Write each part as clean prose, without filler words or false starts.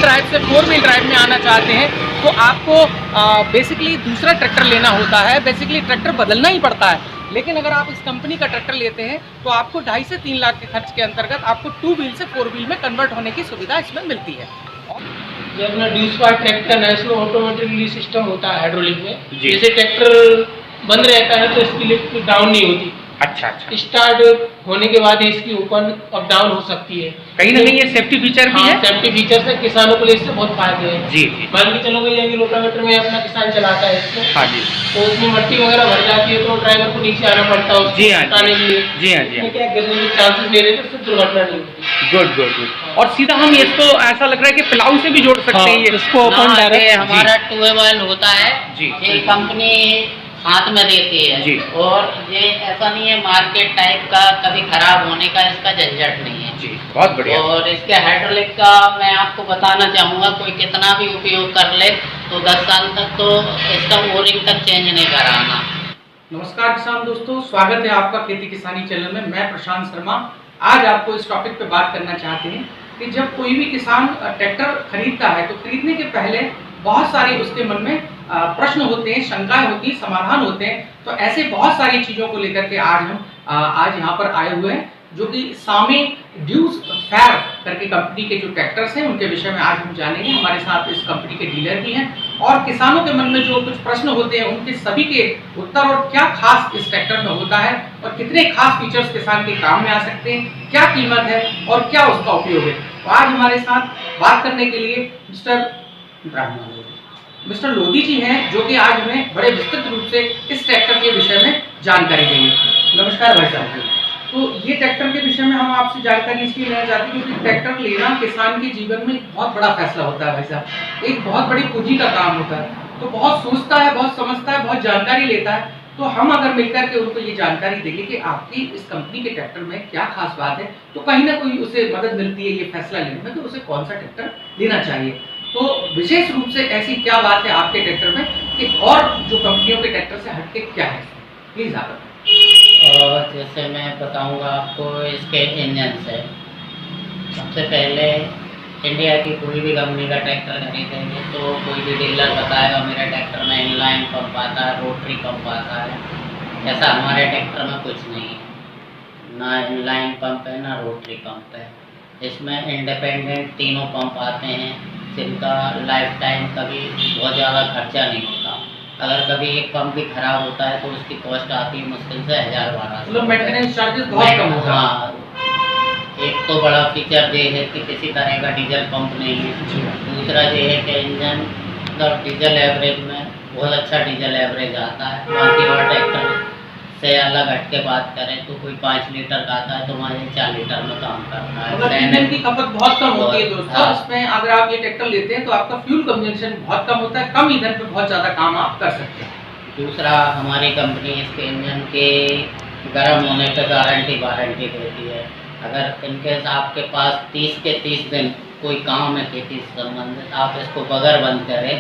Drive से 4 wheel drive में आना चाहते हैं तो आपको बेसिकली दूसरा ट्रैक्टर लेना होता है। बेसिकली ट्रैक्टर बदलना ही पड़ता है। लेकिन अगर आप इस कंपनी का ट्रैक्टर लेते हैं तो आपको 2.5 से 3 लाख के खर्च के अंतर्गत आपको 2 व्हील से 4 व्हील में कन्वर्ट होने की सुविधा इसमें मिलती है। ये अपना ड्यूसपार ट्रैक्टर है, इसमें ऑटोमेटिकली सिस्टम होता है हाइड्रोलिक में। जैसे ट्रैक्टर बंद रहता है तो इसकी लिफ्ट डाउन नहीं होती। अच्छा अच्छा। स्टार्ट होने के बाद इसकी ओपन अप डाउन हो सकती है। कहीं ना कहीं ये सेफ्टी फीचर भी है। सेफ्टी फीचर से किसानों को इससे बहुत फायदे हैं। जी जी। मान के चलो भैया कि रोटावेटर में अपना किसान चलाता है इसको। हाँ जी। तो उसमें मट्टी वगैरह भर जाती है तो ड्राइवर को नीचे आना पड़ता है जी हाँ हटाने के लिए। जी हाँ जी। क्या गिरने के चांसेस ले रहे थे, उससे दुर्घटना नहीं होती। Good good good. और सीधा हम इसको ऐसा लग रहा है कि प्लाऊ से भी जोड़ सकते हैं ये इसको अपन डायरेक्ट। हमारा 2 होता है जी। ये कंपनी हाथ में देती है जी। और ये ऐसा नहीं है मार्केट टाइप का कभी खराब होने का इसका झंझट नहीं है जी। बहुत बढ़िया। और इसके हाइड्रोलिक का मैं आपको बताना चाहूँगा, कोई कितना भी उपयोग कर ले तो 10 साल तक तो इसका ओरिंग तक चेंज नहीं कराना। नमस्कार किसान दोस्तों, स्वागत है आपका खेती किसानी चैनल में। मैं प्रशांत शर्मा आज आपको इस टॉपिक पे बात करना चाहते हैं कि जब कोई भी किसान ट्रैक्टर खरीदता है तो खरीदने के पहले बहुत सारे उसके मन में प्रश्न होते हैं, शंकाएं होती हैं, समाधान होते हैं। तो ऐसे बहुत सारी चीज़ों को लेकर के आज हम आज यहाँ पर आए हुए हैं, जो कि सामी ड्यूसफार करके कंपनी के जो ट्रैक्टर्स हैं उनके विषय में आज हम जानेंगे। हमारे साथ इस कंपनी के डीलर भी हैं और किसानों के मन में जो कुछ प्रश्न होते हैं उनके सभी के उत्तर और क्या खास इस ट्रैक्टर में होता है और कितने खास फीचर्स किसान के काम में आ सकते हैं, क्या कीमत है और क्या उसका उपयोग है। तो आज हमारे साथ बात करने के लिए मिस्टर लोधी जी हैं, जो कि आज हमें बड़े विस्तृत रूप से इस ट्रैक्टर के विषय में जानकारी देंगे। नमस्कार भाई साहब। तो ये ट्रैक्टर के विषय में हम आपसे जानकारी इसलिए लेना चाहते हैं क्योंकि ट्रैक्टर लेना किसान के जीवन में एक बहुत बड़ा फैसला होता है भाई साहब। एक बहुत बड़ी पूंजी का काम होता है, तो बहुत सोचता है, बहुत समझता है, बहुत जानकारी लेता है। तो हम अगर मिलकर के उनको ये जानकारी देंगे कि आपकी इस कंपनी के ट्रैक्टर में क्या खास बात है, तो कहीं ना कोई उसे मदद मिलती है ये फैसला लेने में, तो उसे कौन सा ट्रैक्टर लेना चाहिए। तो विशेष रूप से ऐसी क्या बात है आपके ट्रैक्टर में कि और जो कंपनियों के ट्रैक्टर से हटके क्या है, प्लीज आप बताएं। और जैसे मैं बताऊंगा आपको इसके इंजन से, सबसे पहले इंडिया की कोई भी कंपनी का ट्रैक्टर खरीदेंगे तो कोई भी डीलर बताएगा मेरे ट्रैक्टर में इनलाइन पंप आता है, रोटरी पंप आता है। ऐसा हमारे ट्रैक्टर में कुछ नहीं है, ना इनलाइन पंप है ना रोटरी पंप है। इसमें इंडिपेंडेंट तीनों पंप आते हैं जिनका लाइफ टाइम कभी बहुत ज़्यादा खर्चा नहीं होता। अगर कभी एक पंप भी खराब होता है तो उसकी कॉस्ट आती है मुश्किल से 1000-1200। मतलब मेंटेनेंस चार्जेस बहुत कम होगा। हाँ, एक तो बड़ा फीचर ये है कि किसी तरह का डीजल पंप नहीं है। दूसरा ये है कि इंजन मतलब डीजल एवरेज में बहुत अच्छा डीजल एवरेज आता है। बाकी और ट्रैक्टर से अलग हट के बात करें तो कोई 5 लीटर का आता है तो वहाँ 4 लीटर में काम करता है। मतलब ईंधन की खपत बहुत कम होती है दोस्तों। हाँ। इसमें अगर आप ये ट्रैक्टर लेते हैं तो आपका फ्यूल कंजम्पशन बहुत कम होता है, कम ईंधन पे बहुत ज़्यादा काम आप कर सकते हैं। दूसरा, हमारी कंपनी इसके इंजन के गर्म होने पे वारंटी देती है। अगर इनकेस आपके पास 30 के 30 दिन कोई काम है खेती से संबंधित, आप इसको बगैर बंद करें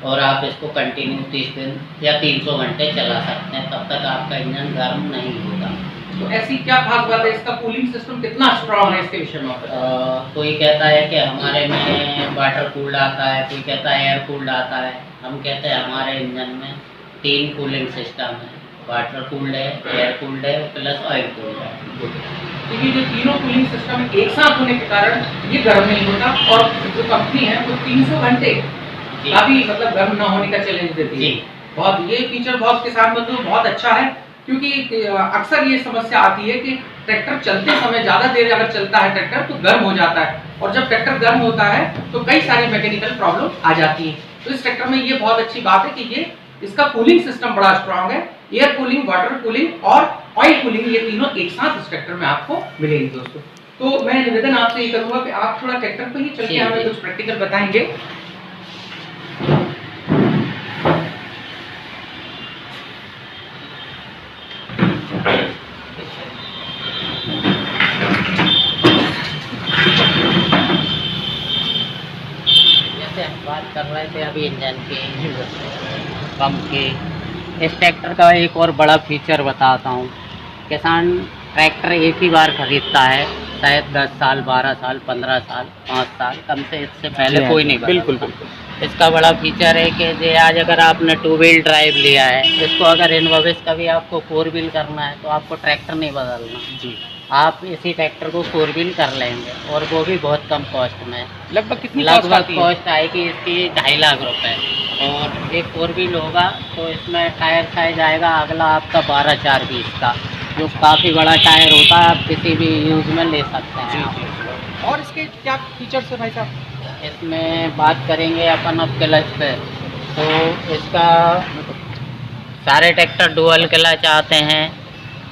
और आप इसको कंटिन्यू 30 दिन या 300 घंटे चला सकते हैं, तब तक आपका इंजन गर्म नहीं होगा। तो ऐसी क्या खास बात है, इसका कूलिंग सिस्टम कितना स्ट्रॉन्ग है, इसके विषय में कोई कहता है कि हमारे में वाटर कूल्ड आता है, कोई कहता है एयर कूल्ड आता है। हम कहते हैं हमारे इंजन में 3 कूलिंग सिस्टम है, वाटर कूल्ड है, एयर कूल्ड है प्लस ऑयल कूल्ड है। क्योंकि जो तीनों कूलिंग सिस्टम एक साथ होने के कारण ये गर्म नहीं होता और जो कंपनी है वो 300 घंटे काफी मतलब गर्म ना होने का चैलेंज देती है। बहुत ये फीचर बहुत किसान बंधु बहुत अच्छा है, क्योंकि अक्सर ये समस्या आती है कि ट्रैक्टर चलते समय ज़्यादा देर अगर चलता है ट्रैक्टर तो गर्म हो जाता है, और जब ट्रैक्टर गर्म होता है तो कई सारी मैकेनिकल प्रॉब्लम आ जाती है। तो इस ट्रैक्टर में ये बहुत अच्छी बात है कि ये इसका कूलिंग सिस्टम बड़ा स्ट्रांग है। एयर कूलिंग, वाटर कूलिंग और ऑयल कूलिंग, ये तीनों एक साथ इस ट्रैक्टर में आपको मिलेंगे दोस्तों। तो मैं निवेदन आपसे ये करूँगा कि आप थोड़ा ट्रैक्टर पर ही चल के हमें कुछ प्रैक्टिकल बताएंगे। बात कर रहे थे अभी इंजन की, पंप की। इस ट्रैक्टर का एक और बड़ा फीचर बताता हूँ। किसान ट्रैक्टर एक ही बार खरीदता है शायद 10 साल, 12 साल, 15 साल, 5 साल, कम से इससे पहले कोई नहीं बदलता। बिल्कुल बिल्कुल। इसका बड़ा फीचर है कि जे आज अगर आपने 2 व्हील ड्राइव लिया है, इसको अगर इन भविष्य कभी आपको 4 व्हील करना है तो आपको ट्रैक्टर नहीं बदलना जी। आप इसी ट्रैक्टर को 4 व्हील कर लेंगे और वो भी बहुत कम कॉस्ट में। लगभग कितनी कॉस्ट लगभग आती है? कॉस्ट आएगी इसकी 2.5 लाख रुपए और एक 4 व्हील होगा तो इसमें टायर साइज आएगा अगला आपका 12/4-20 का, जो काफ़ी बड़ा टायर होता है, आप किसी भी यूज़ में ले सकते हैं। और इसके क्या फीचर्स है भाई साहब? इसमें बात करेंगे अपन अब क्लच पे, तो इसका सारे ट्रैक्टर डुअल क्लच आते हैं,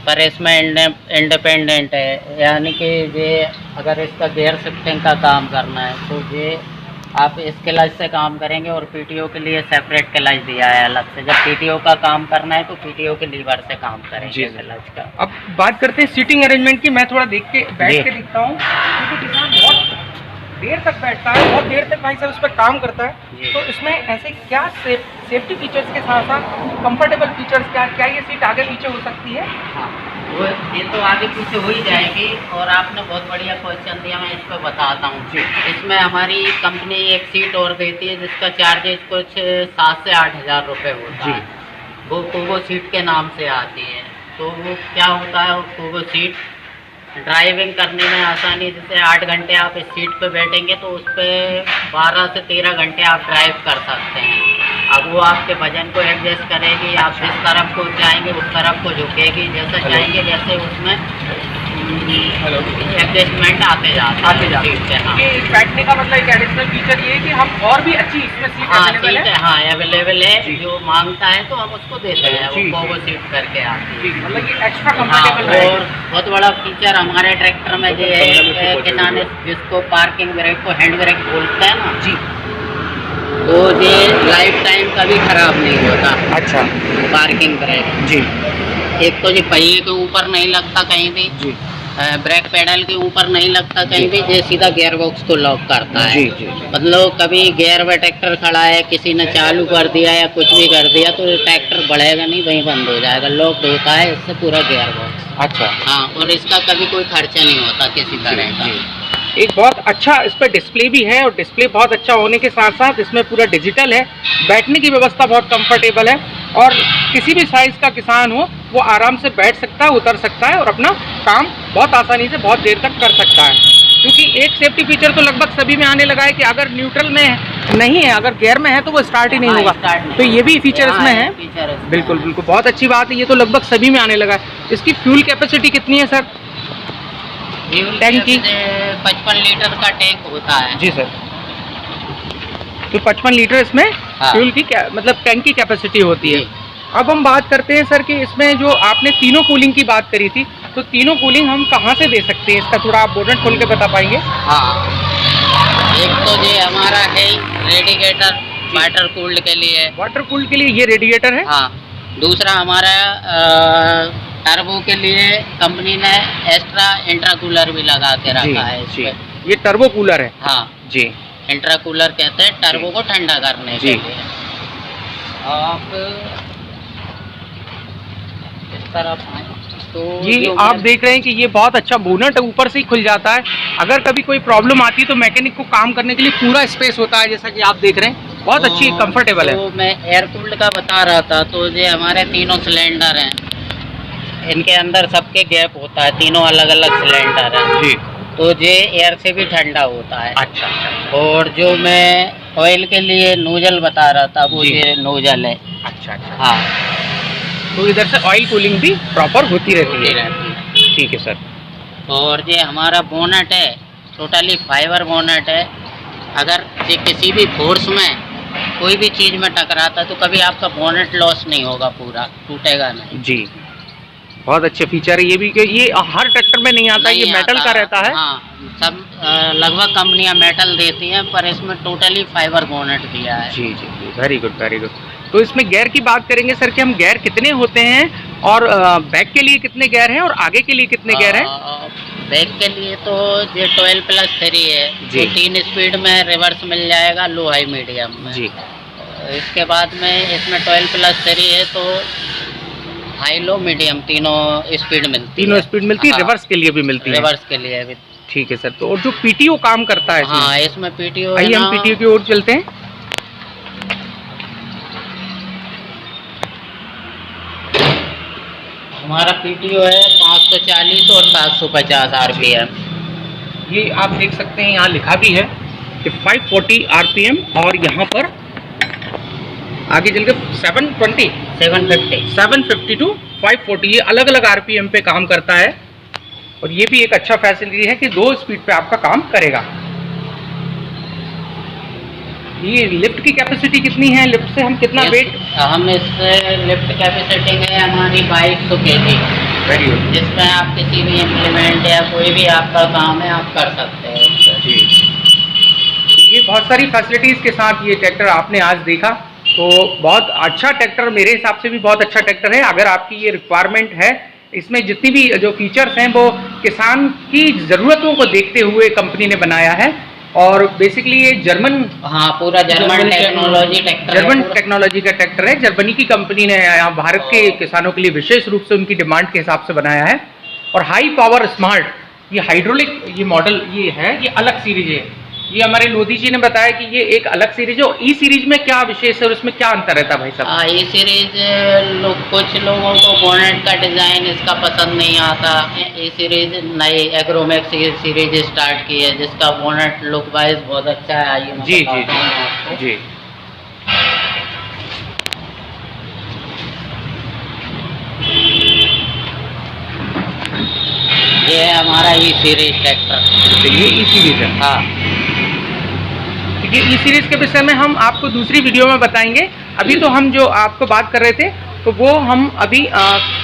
पर इसमें इंडिपेंडेंट है, यानी कि ये अगर इसका गियर शिफ्टिंग का काम करना है तो ये आप इस क्लच से काम करेंगे और पीटीओ के लिए सेपरेट क्लच दिया है अलग से। जब पीटीओ का काम करना है तो पीटीओ के लीवर से काम करेंगे क्लच का। अब बात करते हैं सीटिंग अरेंजमेंट की। मैं थोड़ा बैठ जी। के दिखता हूँ, क्योंकि किसान बहुत देर तक बैठता है, बहुत देर तक भाई साहब इस पर काम करता है। जी। तो इसमें ऐसे क्या सेफ्टी फीचर्स के साथ साथ कंफर्टेबल फीचर्स क्या ये सीट आगे पीछे हो सकती है? हाँ, वो ये तो आगे पीछे हो ही जाएगी और आपने बहुत बढ़िया क्वेश्चन दिया, मैं इस पर बताता हूँ। इसमें हमारी कंपनी एक सीट और देती है जिसका चार्जेज कुछ 7 से 8 हज़ार रुपये होता है। वो कोगो सीट के नाम से आती है। तो वो क्या होता है, कोगो सीट ड्राइविंग करने में आसानी, जैसे 8 घंटे आप इस सीट पे बैठेंगे तो उस पर 12 से 13 घंटे आप ड्राइव कर सकते हैं। अब वो आपके वजन को एडजस्ट करेगी, आप जिस तरफ को चाहेंगे उस तरफ को झुकेगी, जैसा चाहेंगे वैसे उसमें एडजस्टमेंट आते जाते हैं। हाँ, बैठने का मतलब एक एडिशनल फीचर ये है कि हम और भी अच्छी इसमें सीट अवेलेबल है। हाँ अवेलेबल है, जो मांगता है तो हम उसको देते हैं, वो कोगो सीट करके आती है। मतलब ये एक्स्ट्रा हाँ, कंफर्टेबल और बहुत बड़ा फीचर हमारे ट्रैक्टर में ये है, किसान जिसको पार्किंग ब्रेक को हैंड ब्रेक बोलते हैं ना जी, तो ये लाइफ टाइम कभी खराब नहीं होता। अच्छा पार्किंग ब्रेक जी एक तो ये पहिए के ऊपर नहीं लगता कहीं भी जी ब्रेक पेडल के ऊपर नहीं लगता कहीं भी, ये सीधा गियर बॉक्स को लॉक करता है। जी जी मतलब कभी गियर में ट्रैक्टर खड़ा है, किसी ने चालू कर दिया या कुछ भी कर दिया तो ट्रैक्टर बढ़ेगा नहीं, वहीं बंद हो जाएगा, लॉक होता है इससे पूरा गियर बॉक्स। अच्छा हाँ, और इसका कभी कोई खर्चा नहीं होता किसी तरह का। एक बहुत अच्छा इस पर डिस्प्ले भी है, और डिस्प्ले बहुत अच्छा होने के साथ साथ इसमें पूरा डिजिटल है। बैठने की व्यवस्था बहुत कंफर्टेबल है, और किसी भी साइज़ का किसान हो वो आराम से बैठ सकता है, उतर सकता है और अपना काम बहुत आसानी से बहुत देर तक कर सकता है। क्योंकि एक सेफ्टी फीचर तो लगभग सभी में आने लगा है कि अगर न्यूट्रल में नहीं है, अगर गियर में है तो वो स्टार्ट ही नहीं होगा। तो ये भी फीचर इसमें है। बिल्कुल बिल्कुल, बहुत अच्छी बात है, ये तो लगभग सभी में आने लगा है। इसकी फ्यूल कैपेसिटी कितनी है सर? टैंक की 55 लीटर का टैंक होता है। जी सर, तो 55 लीटर इसमें फ्यूल की मतलब टैंक की कैपेसिटी होती है। अब हम बात करते हैं सर कि इसमें जो आपने तीनों कूलिंग की बात करी थी, तो तीनों कूलिंग हम कहाँ से दे सकते हैं? इसका थोड़ा आप बोनट खोल के बता पाएंगे? हाँ, एक तो ये हमारा है रेडिएटर वाटर कूल्ड के लिए। वाटर कूल्ड के लिए ये रेडिएटर है। हाँ, दूसरा हमारा टर्बो के लिए कंपनी ने एक्स्ट्रा इंट्राकूलर भी लगा के रखा है इसमें। ये टर्बो कूलर है। हाँ जी, इंट्राकूलर कहते हैं टर्बो को ठंडा करने के लिए। आप इस तरफ आए तो ये आप देख रहे हैं कि ये बहुत अच्छा बोनट ऊपर से ही खुल जाता है। अगर कभी कोई प्रॉब्लम आती है तो मैकेनिक को काम करने के लिए पूरा स्पेस होता है, जैसा कि आप देख रहे हैं, बहुत अच्छी कंफर्टेबल है। तो मैं एयर कूल्ड का बता रहा था, तो ये हमारे तीनों सिलेंडर हैं, इनके अंदर सबके गैप होता है, तीनों अलग अलग सिलेंडर हैं जी, तो ये एयर से भी ठंडा होता है। अच्छा अच्छा। और जो मैं ऑयल के लिए नोजल बता रहा था वो ये नोजल है। अच्छा अच्छा। हाँ, तो इधर से ऑयल कूलिंग भी प्रॉपर होती रहती है। ठीक है सर। और ये हमारा बोनट है, टोटली फाइबर बोनट है। अगर ये किसी भी फोर्स में कोई भी चीज़ में टकराता है तो कभी आपका बोनट लॉस नहीं होगा, पूरा टूटेगा नहीं। जी, बहुत अच्छे फीचर है ये भी, कि ये हर ट्रैक्टर में नहीं आता, ये मेटल का रहता है। हाँ, सब लगभग कंपनियां मेटल देती हैं, पर इसमें टोटली फाइबर बोनट दिया है। जी जी, वेरी गुड वेरी गुड। तो इसमें गियर की बात करेंगे सर कि हम गियर कितने होते हैं, और बैक के लिए कितने गियर हैं और आगे के लिए कितने गियर हैं? बैक के लिए तो ये 12+3 है, जो 3 स्पीड में रिवर्स मिल जाएगा, लो हाई मीडियम में जी। इसके बाद में इसमें 12+3 है तो हाई लो मीडियम तीनों स्पीड मिलती है। तीनों स्पीड मिलती है, रिवर्स के लिए भी मिलती है। रिवर्स के लिए भी ठीक है सर। तो और जो पीटीओ काम करता है इसमें? हाँ, इसमें पीटीओ आइए हम पीटीओ की ओर चलते हैं। हमारा पीटीओ है 540 और 750 आरपीएम। ये आप देख सकते हैं, यहाँ लिखा भी है कि 540 आरपीएम, और यहाँ पर आगे चल के 750 टू 540 ये अलग अलग आरपीएम पे काम करता है। और ये भी एक अच्छा फैसिलिटी है कि 2 स्पीड पे आपका काम करेगा। ये लिफ्ट की कैपेसिटी कितनी है? लिफ्ट से हम कितना वेट? हम इससे लिफ्ट कैपेसिटी है हमारी 2200 kg। वेरी गुड जिसमें आप किसी भी इम्प्लीमेंट या कोई भी आपका काम है आप कर सकते हैं जी। ये बहुत सारी फैसिलिटीज़ के साथ ये ट्रैक्टर आपने आज देखा, तो बहुत अच्छा ट्रैक्टर, मेरे हिसाब से भी बहुत अच्छा ट्रैक्टर है। अगर आपकी ये रिक्वायरमेंट है, इसमें जितनी भी जो फीचर्स हैं वो किसान की ज़रूरतों को देखते हुए कंपनी ने बनाया है। और बेसिकली ये जर्मन, हाँ, पूरा German technology tractor, German technology का ट्रैक्टर है। जर्मनी की कंपनी ने यहाँ भारत के किसानों के लिए विशेष रूप से उनकी डिमांड के हिसाब से बनाया है। और हाई पावर स्मार्ट ये हाइड्रोलिक ये मॉडल ये है, ये अलग सीरीज है। ये हमारे लोधी जी ने बताया कि ये एक अलग सीरीज है। और ई सीरीज में क्या विशेष है और उसमें क्या अंतर रहता है भाई साहब? ये सीरीज कुछ लोगों को बोनेट का डिज़ाइन इसका पसंद नहीं आता। ये सीरीज नई एग्रोमैक्स की सीरीज स्टार्ट की है, जिसका बोनेट लुक वाइज बहुत अच्छा है। आइए मैं जी जी बताता हूँ आपको। जी। ये है हमारा ई सीरीज ट्रैक्टर। ये ई सीरीज है। हाँ, ये ई सीरीज के विषय में हम आपको दूसरी वीडियो में बताएंगे। अभी तो हम जो आपको बात कर रहे थे तो वो हम अभी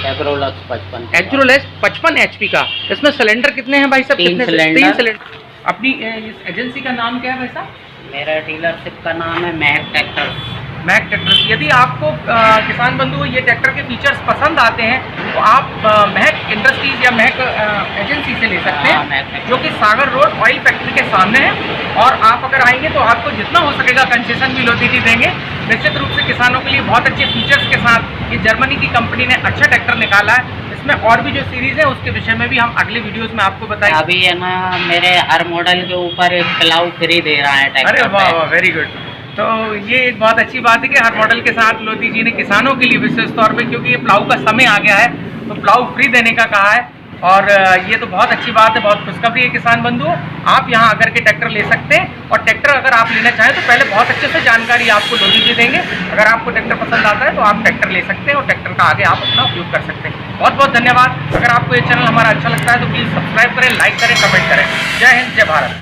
एग्रोलक्स 55 एग्रोलैक्स 55 HP का। इसमें सिलेंडर कितने हैं भाई साहब? 3 कितने? सिलेंडर। 3 सिलेंडर। अपनी इस एजेंसी का नाम क्या है भाई साहब? मेरा डीलरशिप का नाम है महक ट्रैक्टर। Mac tractors. यदि आपको किसान बंधु ये ट्रैक्टर के फीचर्स पसंद आते हैं तो आप महक इंडस्ट्रीज या महक एजेंसी से ले सकते हाँ, हैं, महक। जो कि सागर रोड ऑयल फैक्ट्री के सामने है। और आप अगर आएंगे तो आपको जितना हो सकेगा कंसेशन भी लोधी जी देंगे। निश्चित रूप से किसानों के लिए बहुत अच्छे फीचर्स के साथ ये जर्मनी की कंपनी ने अच्छा ट्रैक्टर निकाला है। इसमें और भी जो सीरीज है उसके विषय में भी हम अगले वीडियोस में आपको बताएंगे। अभी है ना, मेरे हर मॉडल के ऊपर एक प्लाउ फ्री दे रहा है ट्रैक्टर। अरे वाह वाह, वेरी गुड। तो ये एक बहुत अच्छी बात है कि हर मॉडल के साथ लोधी जी ने किसानों के लिए विशेष तौर पे, क्योंकि ये प्लाऊ का समय आ गया है, तो प्लाऊ फ्री देने का कहा है। और ये तो बहुत अच्छी बात है, बहुत खुशखबरी है किसान बंधुओं। आप यहाँ आकर के ट्रैक्टर ले सकते हैं। और ट्रैक्टर अगर आप लेना चाहें तो पहले बहुत अच्छे से जानकारी आपको लोधी जी देंगे। अगर आपको ट्रैक्टर पसंद आता है तो आप ट्रैक्टर ले सकते हैं और ट्रैक्टर का आगे आप अपना उपयोग कर सकते हैं। बहुत बहुत धन्यवाद। अगर आपको ये चैनल हमारा अच्छा लगता है तो प्लीज़ सब्सक्राइब करें, लाइक करें, कमेंट करें। जय हिंद, जय भारत।